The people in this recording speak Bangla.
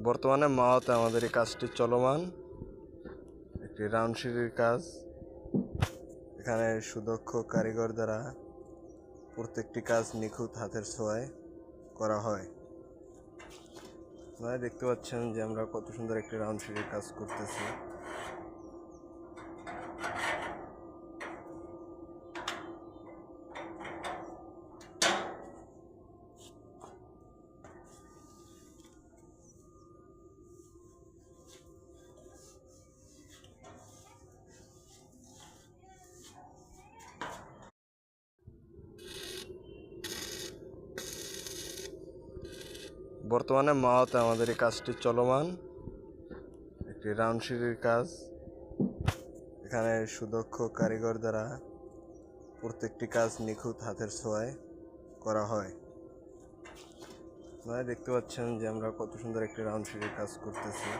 বর্তমানে মাওতে আমাদের এই কাজটি চলমান, একটি রাউন্ড সিঁড়ির কাজ। এখানে সুদক্ষ কারিগর দ্বারা প্রত্যেকটি কাজ নিখুঁত হাতের ছোঁয়ায় করা হয়। আপনারা দেখতে পাচ্ছেন যে আমরা কত সুন্দর একটি রাউন্ড সিঁড়ির কাজ করতেছি। বর্তমানে মাওতে আমাদের এই কাজটি চলমান, একটি রাউন্ড সিঁড়ির কাজ। এখানে সুদক্ষ কারিগর দ্বারা প্রত্যেকটি কাজ নিখুঁত হাতের ছোঁয়ায় করা হয়। আপনারা দেখতে পাচ্ছেন যে আমরা কত সুন্দর একটি রাউন্ড সিঁড়ির কাজ করতেছি।